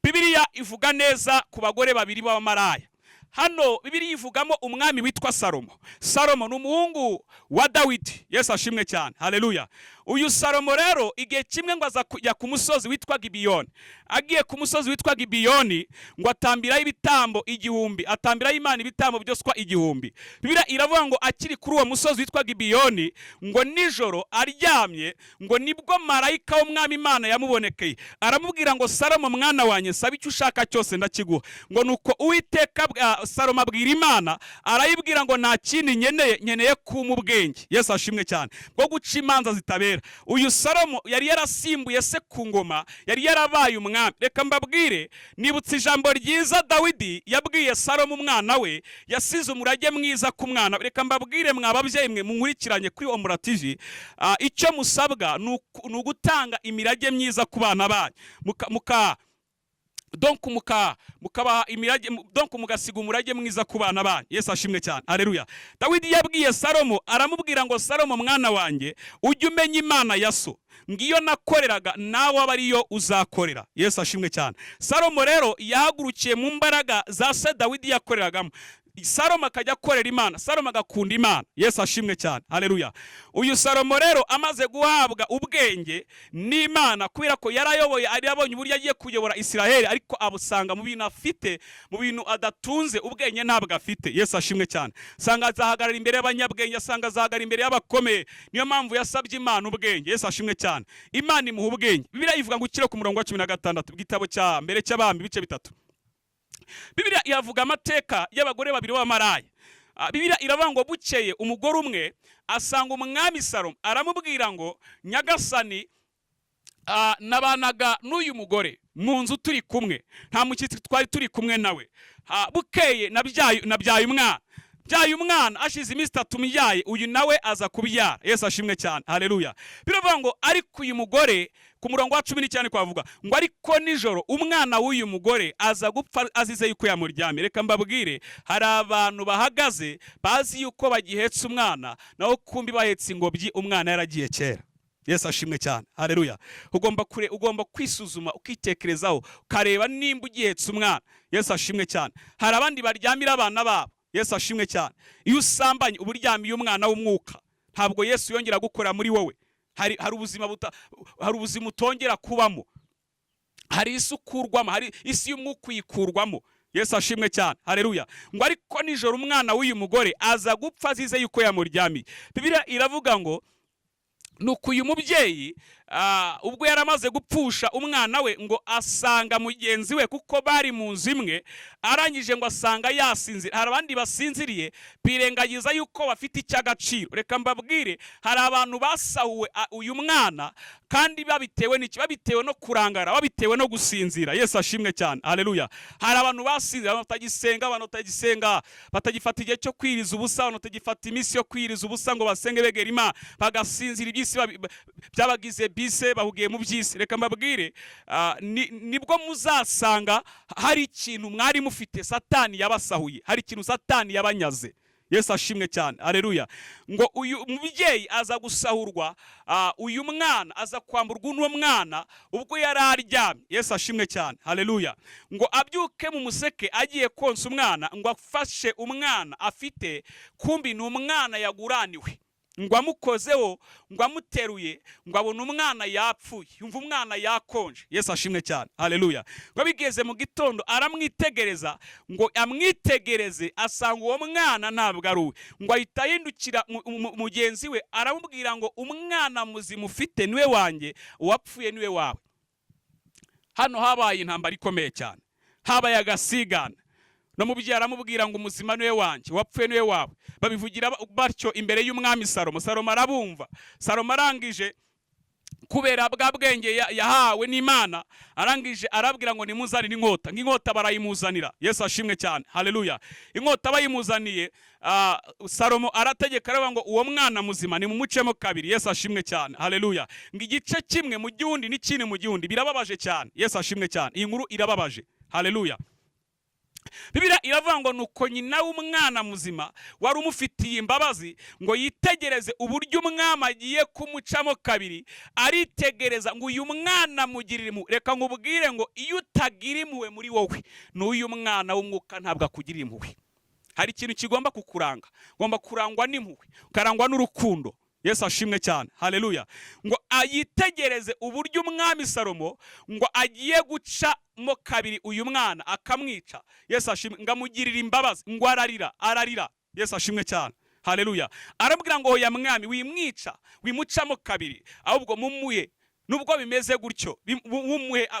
A: Bibiliya ivuga neza ku bagore babiri b'abamaraya. Hano Bibiliya ivugamo umwami witwa Salomo. Salomo ni umuhungu wa Dawidi. Yesu ashimwe cyane. Haleluya. Uyu Salomo rero igihe kimwe ngo aza kujya ku musozi witwa Gibiyoni. Agiye ku musozi witwa Gibiyoni ngo atambiraho ibitambo 1000, atambiraho Imana ibitambo byoswa 1000. Bibiliya iravuga ngo akiri kuri uwo musozi witwa Gibiyoni, ngo nijoro aryamye, ngo nibwo marayika w'umwami Imana yamubonekeye, aramubwira ngo Salomo mwana wanjye, saba icyo ushaka cyose ndakiguha. Ngo nuko Uwiteka Salomo abwira Imana, arayibwira ngo nta kindi nkeneye kuma ubwenge. Yesu ashimwe cyane. Bwo guca imanza zitabera. Uyu Salomo yari yarasimbuye se ku ngoma, yari yarabaye umwami. Reka mbabwire, nibutse ijambo ryiza Dawidi yabwiye Salomo umwana we, yasize umurage mwiza ku mwana. Reka mbabwire mwababyeyi mwe munkurikiranye kuri Omura TV, icyo musabwa ni ugutanga imirage myiza ku bana banyu, mukabaha imirage, mugasiga umurage mwiza ku bana banyu. Yesu ashimwe cyane. Haleluya. Dawidi yabwiye Salomo, aramubwira ngo Salomo mwana wanjye, ujye umenya Imana ya so, ngiyo nakoreraga nawe aba ariyo uzakorera. Yesu ashimwe cyane. Salomo rero yahagurukiye mu mbaraga za se Dawidi yakoreragamo. Salomo akajya akorera Imana, Salomo agakunda Imana. Yesu ashimwe cyane. Haleluya. Uyu Salomo rero amaze guhabwa ubwenge n'Imana, kubera ko yarayoboye, ari yabonye uburyo agiye kuyobora Isiraheli, ariko abusanga mu bintu afite, mu bintu adatunze, ubwenge ntabwo afite. Yesu ashimwe cyane. Sanga azahagarara imbere y'abanyabwenge, sanga azahagarara imbere y'abakomeye. Niyo mpamvu yasabye Imana ubwenge. Yesu ashimwe cyane. Imana imuha ubwenge. Bibiliya ivuga ngo ukire ku murongo wa 16, igitabo cya mbere cy'Abami ibice 3. Bibiliya iravuga amateka y'abagore babiri b'abamaraya. Bibiliya iravuga ngo bukeye umugore umwe asanga umwami Salomo, aramubwira ngo nyagasani, nabanaga n'uyu mugore mu nzu turi kumwe, nta mushyitsi twari turi kumwe nawe. Bukeye nabyaye umwana. byaye umwana ashize iminsi 3 mbyaye, uyu nawe aza kubyara. Yesu ashimwe cyane, haleluya. Biravuga ngo ariko uyu mugore, ku murongo wa 19 kwavuga ngo ariko nijoro umwana w'uyu mugore aza gupfa azize yuko yamuryamye. Reka mbabwire, hari abantu bahagaze bazi yuko bagihetse umwana, naho kumbi bahetse ingobyi, umwana yaragiye kera. Yesu ashimwe cyane, haleluya. Ugomba kwisuzuma ukitekerezaho, ukareba nimba ugihetse umwana. Yesu ashimwe cyane. Hari abandi baryamira abana babo. Yesu ashimwe cyane. Iyo usambanye uburyamiye umwana w'umwuka, ntabwo Yesu yongera gukora muri wowe. Hari ubuzima utongera kubamo, hari isi ukurwamo, hari isi y'umwuka uyikurwamo. Yesu ashimwe cyane, haleluya. Ngo ariko nijoro umwana w'uyu mugore aza gupfa azize yuko yamuryamiye. Bibiliya iravuga ngo nuko uyu mubyeyi ubwo yaramaze gupfusha umwana we, ngo asanga mugenzi we, kuko bari mu nzu imwe, arangije ngo asanga yasinzira. Hari abandi basinziriye birengagiza yuko bafite icy'agaciro. Reka mbabwire, hari abantu basahuwe uyu mwana, kandi babitewe n'iki? Babitewe no kurangara, babitewe no gusinzira. Yesu ashimwe cyane, haleluya. Hari abantu basinzira, batagisenga, abantu batagisenga, batagifata igihe cyo kwiriza ubusa, abantu batagifata iminsi yo kwiriza ubusa ngo basenge begera Imana, bagasinzira, iby'isi byabagize bise, bahugiye mu by'isi. Reka mbabwire, nibwo muzasanga hari ikintu mwari mufite Satani yabasahuye, hari ikintu Satani yabanyaze. Yesu ashimwe cyane, haleluya. Ngo uyu mubyeyi aza gusahurwa, uyu mwana aza kwamburwa uno mwana ubwo yari aryamye. Yesu ashimwe cyane, haleluya. Ngo abyuke mu museke agiye konsa umwana, ngo afashe umwana afite, kumbi ni umwana yaguraniwe. Ngo amukozeho, ngo amuteruye, ngo abona umwana yapfuye, yumva umwana yakonje. Yesu ashimwe cyane, haleluya. Ngo bigeze mu gitondo aramwitegereza, ngo amwitegereze asanga uwo mwana ntabwo ari uwe. Ngo ahita yindukira mugenzi we aramubwira ngo umwana muzima ufite niwe wanjye, uwapfuye niwe wawe. Hano habaye intambara ikomeye cyane, habaye agasigana. No mubyeyi aramubwira ngo umuzima niwe wanjye, wapfuye niwe wawe. Babivugira batyo imbere y'umwami Salomo. Salomo arabumva. Salomo arangije, kubera bwa bwenge yahawe n'Imana, arangije arabwira ngo nimuzanire inkota. Nk'inkota barayimuzanira. Yesu ashimwe cyane, haleluya. Inkota bayimuzaniye, Salomo arategeka aravuga ngo uwo mwana muzima ni mumucemo kabiri. Yesu ashimwe cyane, haleluya. Ngo igice kimwe mu gihundi n'ikindi mu gihundi. Birababaje cyane. Yesu ashimwe cyane. Iyi nkuru irababaje, haleluya. Bibiliya iravuga ngo nuko nyina w'umwana muzima wari umufitiye imbabazi, ngo yitegereze uburyo umwami agiye kumucamo kabiri, aritegereza ngo uyu mwana mugirire impuhwe. Reka nkubwire ngo iyo utagira impuhwe muri wowe, n'uyu mwana w'umwuka ntabwo akugirira impuhwe. Hari ikintu kigomba kukuranga, ugomba kurangwa n'impuhwe, ukarangwa n'urukundo. Yesu ashimwe cyane, haleluya. Ngo ayitegereze uburyo umwami Salomo ngo agiye gucamo kabiri uyu mwana akamwica. Yesu ashimwe, ngo amugirire imbabazi, ngo ararira. Yesu ashimwe cyane, haleluya. Arabwira ngo oya mwami, wimwica, wimucamo kabiri, ahubwo mumuhe, nubwo bimeze gutyo,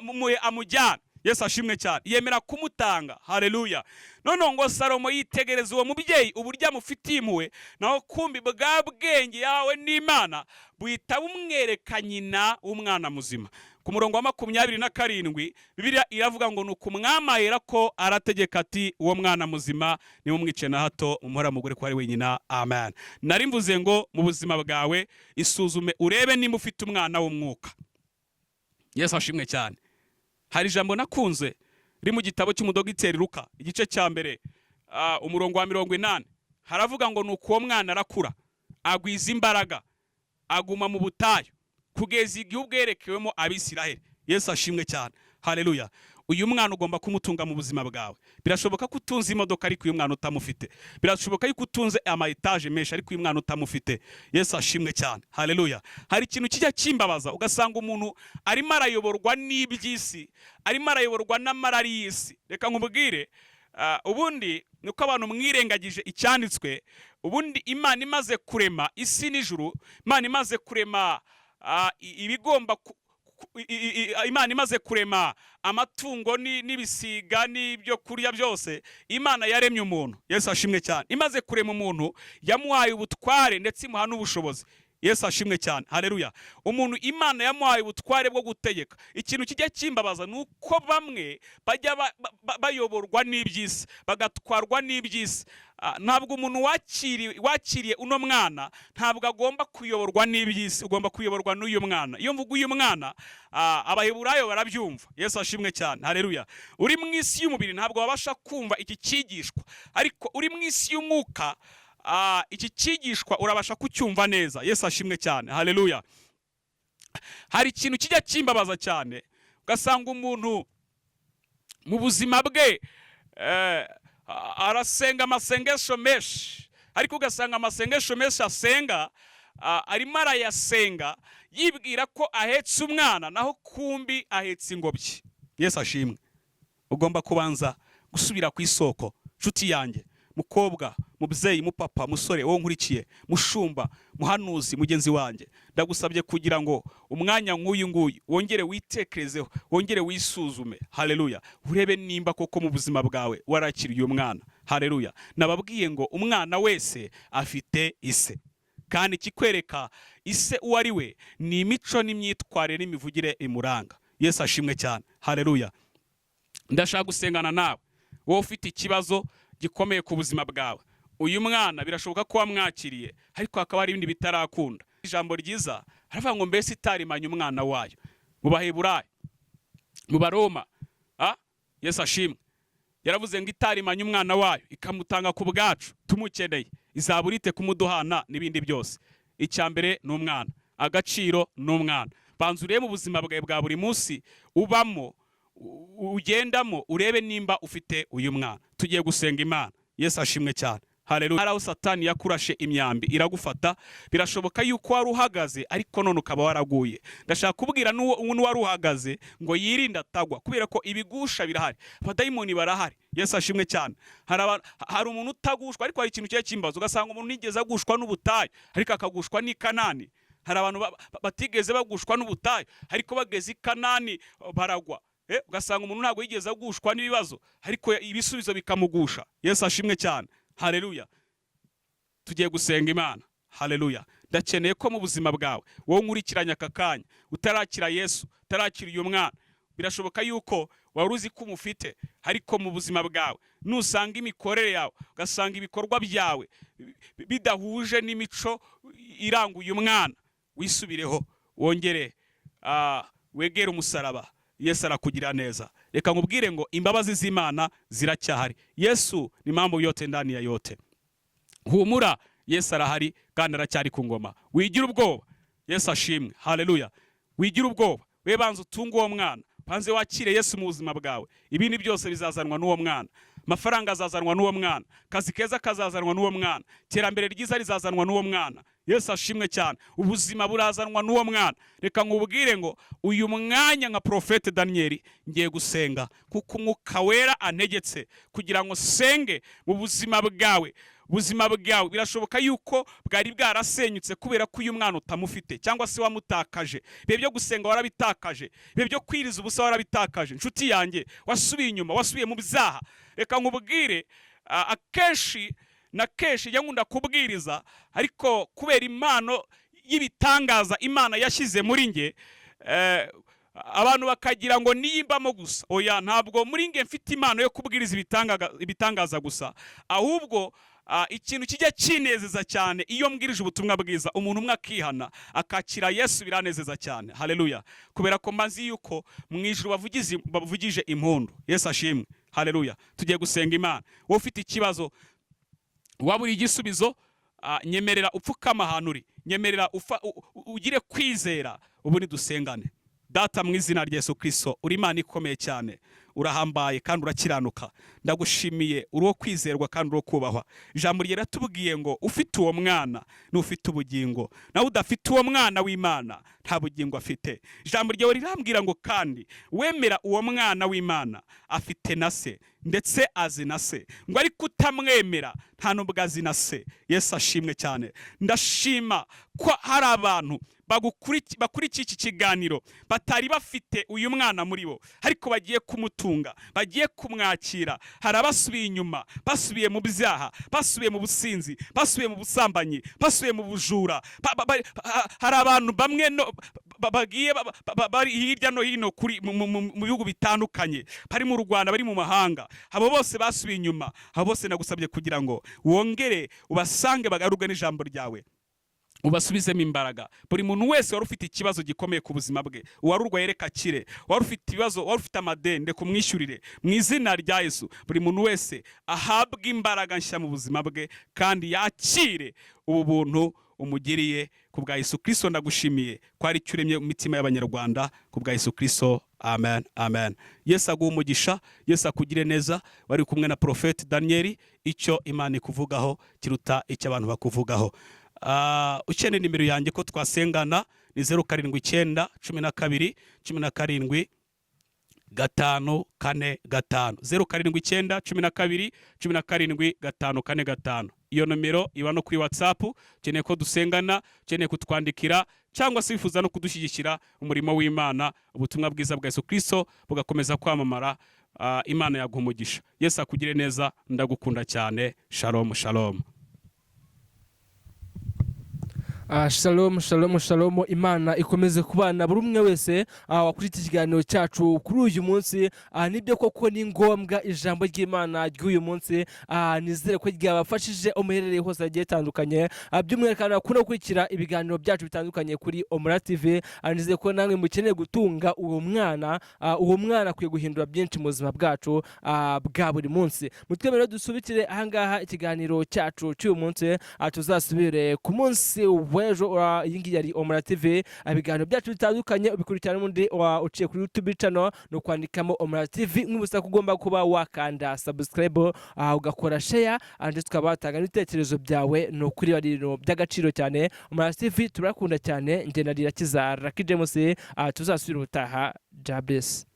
A: mumuhe amujyane. Yesu ashimwe cyane, yemera kumutanga, haleluya. None ngo Salomo yitegereza uwo mubyeyi uburyo amufitiye impuhwe, naho kumbi bwa bwenge yawe n'Imana buhita bumwereka nyina w'umwana muzima. Ku murongo wa 27 Bibiliya iravuga ngo nuko umwami ahera ko arategeka ati uwo mwana muzima nimumwice na hato, umuhora mugore ko ari wenyina. Amen. Nari mvuze ngo mu buzima bwawe isuzume urebe nimba ufite umwana w'umwuka. Yesu ashimwe cyane. Hari ijambo nakunze riri mu gitabo cy'umudogiteri Luka igice cya mbere, umurongo wa 80. Haravuga ngo nuko uwo mwana arakura, agwiza imbaraga, aguma mu butayu kugeza igihe ubwerekewemo Abisiraheli. Yesu ashimwe cyane, haleluya. Uyu mwana ugomba kumutunga mu buzima bwawe. Birashoboka ko utunze imodoka ariko uyu mwana utamufite. Birashoboka ko utunze ama etage menshi ariko uyu mwana utamufite. Yesu ashimwe cyane, haleluya. Hari ikintu kijya kimbabaza, ugasanga umuntu arimo arayoborwa n'iby'isi, arimo arayoborwa n'amarari y'isi. Reka nkubwire, ubundi nuko abantu mwirengagije icyanditswe. Ubundi Imana imaze kurema isi n'ijuru, Imana imaze kurema ibigomba Imana imaze kurema amatungo n'ibisiga n'ibyo kurya byose, Imana yaremye umuntu. Yesu ashimwe cyane. Imaze kurema umuntu yamuhaye ubutware ndetse imuha n'ubushobozi. Yesu ashimwe cyane, haleluya. Umuntu Imana yamuhaye ubutware bwo gutegeka. Ikintu kijya kimbabaza nuko bamwe bajya bayoborwa n'iby'isi, bagatwarwa n'iby'isi. ntabwo umuntu wakiriye uno mwana ntabwo agomba kuyoborwa n'iby'isi, ugomba kuyoborwa n'uyu mwana. Iyo mvuga uyu mwana, abaheburayo barabyumva. Yesu ashimwe cyane, haleluya. Uri mu isi y'umubiri ntabwo wabasha kumva iki cyigishwa, ariko uri mu isi y'umwuka, iki cyigishwa urabasha kucyumva neza. Yesu ashimwe cyane, haleluya. Hari ikintu kijya kimbabaza cyane, ugasanga umuntu mu buzima bwe arasenga amasengesho menshi, ariko ugasanga amasengesho menshi asenga arimo arayasenga yibwira ko ahetse umwana, naho kumbi ahetse ingobyi. Yesu ashimwe. Ugomba kubanza gusubira ku isoko. Nshuti yanjye, mukobwa, mubyeyi, mupapa, musore, wowe nkurikiye, mushumba, muhanuzi, mugenzi wanjye, ndagusabye kugira ngo umwanya nk'uyu nguyu wongere witekerezeho, wongere wisuzume. Haleluya. Urebe nimba koko mu buzima bwawe warakiriye umwana. Haleluya. Nababwiye ngo umwana wese afite ise, kandi kikwereka ise uwo ari we ni imico n'imyitwarire n'imivugire imuranga. Yesu ashimwe cyane, haleluya. Ndashaka gusengana nawe, wowe ufite ikibazo gikomeye ku buzima bwawe. Uyu mwana birashoboka ko wamwakiriye, ariko hakaba hari ibindi bitarakunda. Ijambo ryiza haravuga ngo mbese itarimanye umwana wayo. Mu baheburayo, mu baroma, Yesu ashimwe, yaravuze ngo itarimanye umwana wayo ikamutanga ku bwacu tumukeneye, izaburite kumuduhana n'ibindi byose. Icyambere ni umwana, agaciro ni umwana. Banza urebe mu buzima bwawe bwa buri munsi ubamo, ugendamo, urebe nimba ufite uyu mwana. Tugiye gusenga Imana. Yesu ashimwe cyane, haleluya. Araho Satani yakurashe imyambi iragufata, birashoboka yuko wari uhagaze ariko none ukaba waraguye. Ndashaka kubwira n'uwari uhagaze ngo yirinde atagwa, kubera ko ibigusha birahari, abadayimoni barahari. Yesu ashimwe cyane. Hari umuntu utagushwa, ariko hari ikintu cye kimbaza, ugasanga umuntu nigeze agushwa n'ubutayu ariko akagushwa n'i Kanani. Hari abantu batigeze bagushwa n'ubutayu ariko bageze i Kanani baragwa. Ugasanga umuntu ntabwo yigeze agushwa n'ibibazo ariko ibisubizo bikamugusha. Yesu ashimwe cyane, haleluya. Tugiye gusenga Imana, haleluya. Ndakeneye ko mu buzima bwawe wowe nkurikiranya aka kanya utarakira Yesu, utarakira uyu mwana, birashoboka yuko wari uzi ko umufite, ariko mu buzima bwawe nusanga imikorere yawe, ugasanga ibikorwa byawe bidahuje n'imico iranga uyu mwana, wisubireho, wongere wegere umusaraba. Yesu arakugira neza. Reka nkubwire ngo imbabazi z'Imana ziracyahari. Yesu ni mambo yote ndani ya yote. Humura, Yesu arahari kandi aracyari ku ngoma. Wigira ubwoba. Yesu ashimwe, haleluya. Wigira ubwoba, we banza utunga uwo mwana, banze wakire Yesu mu buzima bwawe. Ibindi byose bizazanwa n'uwo mwana. Amafaranga azazanwa n'uwo mwana, kazi keza kazazanwa n'uwo mwana, terambere ryiza rizazanwa n'uwo mwana. Yesu ashimwe cyane. Ubuzima burazanwa n'uwo mwana. Reka nkubwire ngo uyu mwanya nka Profete Danieli ngiye gusenga, kuko Umwuka Wera antegetse kugira ngo senge mu buzima bwawe. Ubuzima bwawe birashoboka yuko bwari bwarasenyutse kubera ko uyu mwana utamufite, cyangwa se wamutakaje. Bibe byo gusenga warabitakaje, bibe byo kwiriza ubusa warabitakaje. Nshuti yanjye, wasubiye inyuma, wasubiye mu byaha. Reka nkubwire, akenshi na kenshi nkunda kubwiriza, ariko kubera impano y'ibitangaza Imana yashyize muri nge, abantu bakagira ngo niyimbamo gusa. Oya, ntabwo muri nge mfite impano yo kubwiriza ibitangaza gusa, ahubwo ikintu kijya kinezeza cyane iyo mbwirije ubutumwa bwiza, umuntu umwe akihana akakira Yesu, biranezeza cyane, haleluya. Kubera ko mazi yuko mu ijuru bavugije impundu. Yesu ashimwe, haleluya. Tugiye gusenga Imana. Wowe ufite ikibazo, wabura igisubizo, nyemerera upfukama ahantu uri, nyemerera ugire kwizera, ubu nidusengane. Data, mu izina rya Yesu Kristo, uri Imana ikomeye cyane, urahambaye kandi urakiranuka. Ndagushimiye, uri wo kwizerwa kandi uri wo kubahwa. Ijambo rye ratubwiye ngo ufite uwo mwana n'ufite ubugingo, nawe udafite uwo mwana w'Imana nta bugingo afite. Ijambo ryawe rirambwira ngo kandi wemera uwo mwana w'Imana afite na se, ndetse azi na se, ngo ariko utamwemera nta nubwo azi na se. Yesu ashimwe cyane. Ndashima ko hari abantu bakurikiye iki kiganiro batari bafite uyu mwana muri bo, ariko bagiye kumutunga, bagiye kumwakira. Hari abasubiye inyuma, basubiye mu byaha, basubiye mu businzi, basubiye mu busambanyi, basubiye mu bujura. Hari abantu bamwe bagiye bari hirya no hino mu bihugu bitandukanye, bari mu Rwanda, bari mu mahanga, abo bose basubiye inyuma, abo bose nagusabye kugira ngo wongere ubasange bagarurwe n'ijambo ryawe, ubasubizemo imbaraga. Buri muntu wese wari ufite ikibazo gikomeye ku buzima bwe, wari urwaye reka akire, wari ufite ibibazo, wari ufite amadende kumwishyurire, mu izina rya Yesu buri muntu wese ahabwe imbaraga nshya mu buzima bwe kandi yakire ubu buntu umugiriye. Ku bwa Yesu Kristo ndagushimiye ko ari cyo uremye mu mitima y'Abanyarwanda. Ku bwa Yesu Kristo, amen, amen. Yesu aguhe umugisha, Yesu akugire neza. Wari kumwe na Prophet Daniel. Icyo Imana ikuvugaho kiruta icyo abantu bakuvugaho. Ukeneye nimero yanjye ko twasengana ni 07 12 17 545 07 12 17 545. Iyo nomero iba no kuri WhatsApp. Ukeneye ko dusengana, ukeneye kutwandikira, cyangwa se wifuza no kudushyigikira umurimo w'Imana, ubutumwa bwiza bwa Yesu Kristo bugakomeza kwamamara. Imana yaguha umugisha. Yesu akugire neza, ndagukunda cyane. Shalom, shalom.
C: Shalom, shalom, shalom. Imana ikomeze kubana buri umwe wese wakurikira ikiganiro cyacu kuri uyu munsi. Nibyo koko ni ngombwa ijambo ry'Imana ry'uyu munsi. Nizere ko ryabafashije umuherereye hose agiye tandukanye, by'umwihariko kuno gukurikira ibiganiro byacu bitandukanye kuri Omra TV. Nizere ko namwe mukeneye gutunga uwo mwana akwiye guhindura byinshi mu buzima bwacu bwa buri munsi. Mutwemerere dusubikire ahangaha ikiganiro cyacu cy'uyu munsi. Tuzasubire ku munsi ejo. Iyi ngiyi yari Omra TV. Ibiganiro byacu bitandukanye ubikurikirana n'undi uciye kuri YouTube channel no kwandikamo Omra TV. Nk'ubusa kugomba kuba wakanda subscribe, ugakora share, ndetse tukabatanga n'ibitekerezo byawe no kuri barino by'agaciro cyane. Omra TV turakunda cyane. Nge na Irakiza Lucky James. Tuzasubira ubutaha. Jabes.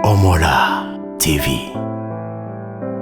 D: Omra TV.